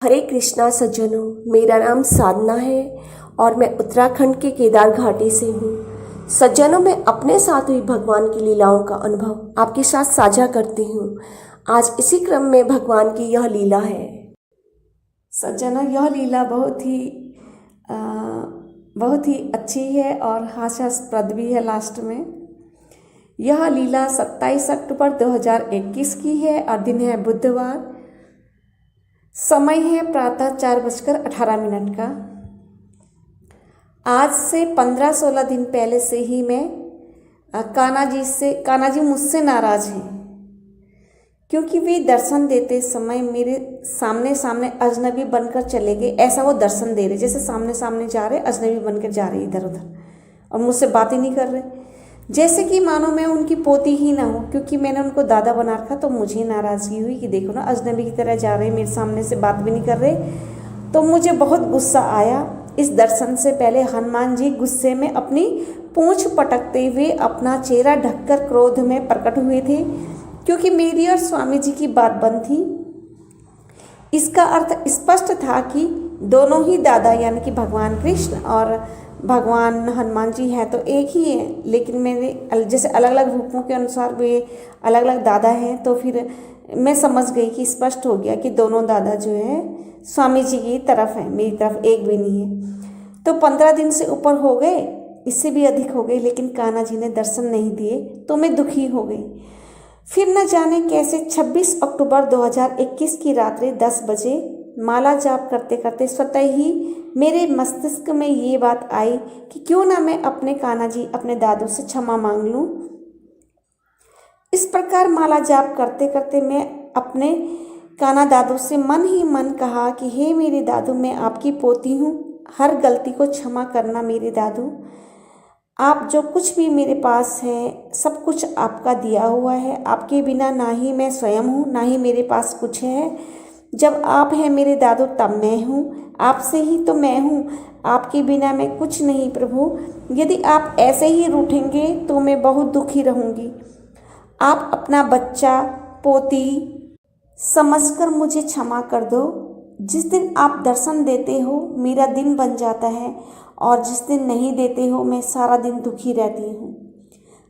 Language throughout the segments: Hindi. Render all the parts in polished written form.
हरे कृष्णा सज्जनों, मेरा नाम साधना है और मैं उत्तराखंड के केदार घाटी से हूँ। सज्जनों, मैं अपने साथ हुई भगवान की लीलाओं का अनुभव आपके साथ साझा करती हूँ। आज इसी क्रम में भगवान की यह लीला है। सज्जनों, यह लीला बहुत ही अच्छी है और हास्यास्पद भी है। लास्ट में यह लीला 27 अक्टूबर 2021 की है और दिन है बुधवार। समय है प्रातः 4:18 का। आज से 15-16 दिन पहले से ही मैं कान्हा जी मुझसे नाराज हैं, क्योंकि वे दर्शन देते समय मेरे सामने सामने अजनबी बनकर चले गए। ऐसा वो दर्शन दे रहे, जैसे सामने सामने जा रहे, अजनबी बनकर जा रहे इधर उधर, और मुझसे बात ही नहीं कर रहे, जैसे कि मानो मैं उनकी पोती ही ना हो। क्योंकि मैंने उनको दादा बना रखा, तो मुझे नाराज़गी हुई कि देखो ना, अजनबी की तरह जा रहे, मेरे सामने से बात भी नहीं कर रहे। तो मुझे बहुत गुस्सा आया। इस दर्शन से पहले हनुमान जी गुस्से में अपनी पूंछ पटकते हुए अपना चेहरा ढककर क्रोध में प्रकट हुए थे, क्योंकि मेरी और स्वामी जी की बात बंद थी। इसका अर्थ स्पष्ट था कि दोनों ही दादा, यानी कि भगवान कृष्ण और भगवान हनुमान जी हैं तो एक ही है, लेकिन मेरे जैसे अलग अलग रूपों के अनुसार वे अलग अलग दादा हैं। तो फिर मैं समझ गई कि स्पष्ट हो गया कि दोनों दादा जो है स्वामी जी की तरफ हैं, मेरी तरफ एक भी नहीं है। तो 15 दिन से ऊपर हो गए, इससे भी अधिक हो गए, लेकिन कान्हा जी ने दर्शन नहीं दिए, तो मैं दुखी हो गई। फिर न जाने कैसे 26 अक्टूबर 2021 की रात्रि 10 बजे माला जाप करते करते स्वतः ही मेरे मस्तिष्क में ये बात आई कि क्यों ना मैं अपने कान्हा जी, अपने दादू से क्षमा मांग लूं। इस प्रकार माला जाप करते करते मैं अपने कान्हा दादू से मन ही मन कहा कि हे मेरे दादू, मैं आपकी पोती हूँ, हर गलती को क्षमा करना मेरे दादू। आप जो कुछ भी मेरे पास है, सब कुछ आपका दिया हुआ है। आपके बिना ना ही मैं स्वयं हूँ, ना ही मेरे पास कुछ है। जब आप हैं मेरे दादू, तब मैं हूँ, आपसे ही तो मैं हूँ, आपके बिना मैं कुछ नहीं प्रभु। यदि आप ऐसे ही रूठेंगे तो मैं बहुत दुखी रहूँगी। आप अपना बच्चा, पोती समझकर मुझे क्षमा कर दो। जिस दिन आप दर्शन देते हो मेरा दिन बन जाता है, और जिस दिन नहीं देते हो मैं सारा दिन दुखी रहती हूँ।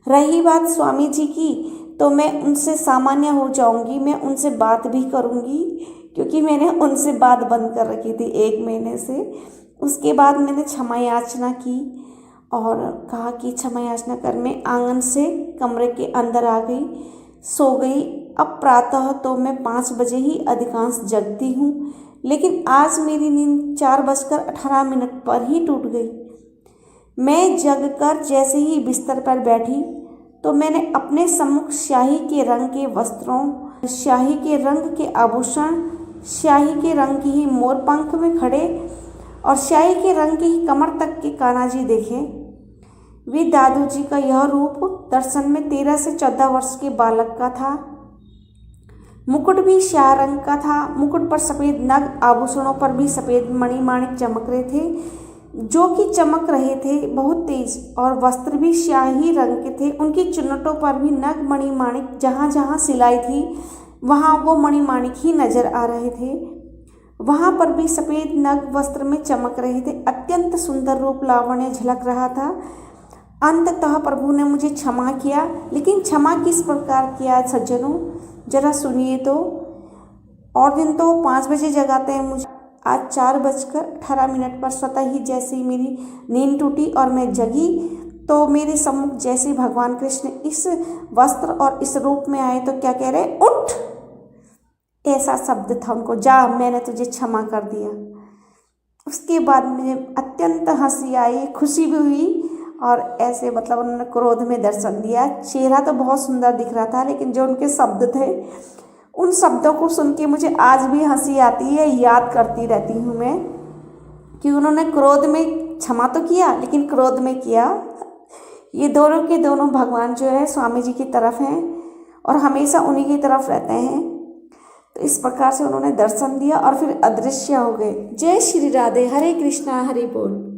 रही बात स्वामी जी की, तो मैं उनसे सामान्य हो जाऊंगी, मैं उनसे बात भी करूंगी, क्योंकि मैंने उनसे बात बंद कर रखी थी 1 महीने से। उसके बाद मैंने क्षमा याचना की और कहा कि क्षमा याचना कर मैं आंगन से कमरे के अंदर आ गई, सो गई। अब प्रातः तो मैं 5 बजे ही अधिकांश जगती हूँ, लेकिन आज मेरी नींद 4:18 पर ही टूट गई। मैं जगकर जैसे ही बिस्तर पर बैठी तो मैंने अपने सम्मुख स्याही के रंग के वस्त्रों, स्याही के रंग के आभूषण, स्याही के रंग की ही मोर पंख में खड़े और स्याही के रंग की ही कमर तक के कान्हा जी देखे। वे दादू जी का यह रूप दर्शन में 13 से 14 वर्ष के बालक का था। मुकुट भी स्याह रंग का था। मुकुट पर सफ़ेद नग, आभूषणों पर भी सफ़ेद मणिमाणिक चमक रहे थे, जो कि चमक रहे थे बहुत तेज, और वस्त्र भी स्याही रंग के थे। उनकी चुन्नटों पर भी नग मणिमाणिक, जहाँ जहाँ सिलाई थी वहाँ वो मणिमाणिक ही नजर आ रहे थे। वहाँ पर भी सफ़ेद नग वस्त्र में चमक रहे थे। अत्यंत सुंदर रूप लावण्य झलक रहा था। अंततः प्रभु ने मुझे क्षमा किया, लेकिन क्षमा किस प्रकार किया सज्जनों, जरा सुनिए तो। और दिन तो 5 बजे जगाते हैं मुझे, आज 4:18 पर स्वतः ही जैसे ही मेरी नींद टूटी और मैं जगी, तो मेरे सम्मुख जैसे भगवान कृष्ण इस वस्त्र और इस रूप में आए, तो क्या कह रहे, उठ। ऐसा शब्द था उनको, जा, मैंने तुझे क्षमा कर दिया। उसके बाद मुझे अत्यंत हंसी आई, खुशी भी हुई, और ऐसे मतलब उन्होंने क्रोध में दर्शन दिया। चेहरा तो बहुत सुंदर दिख रहा था, लेकिन जो उनके शब्द थे, उन शब्दों को सुन के मुझे आज भी हंसी आती है, याद करती रहती हूँ मैं कि उन्होंने क्रोध में क्षमा तो किया, लेकिन क्रोध में किया। ये दोनों के दोनों भगवान जो है स्वामी जी की तरफ हैं और हमेशा उन्हीं की तरफ रहते हैं। तो इस प्रकार से उन्होंने दर्शन दिया और फिर अदृश्य हो गए। जय श्री राधे। हरे कृष्णा, हरि बोल।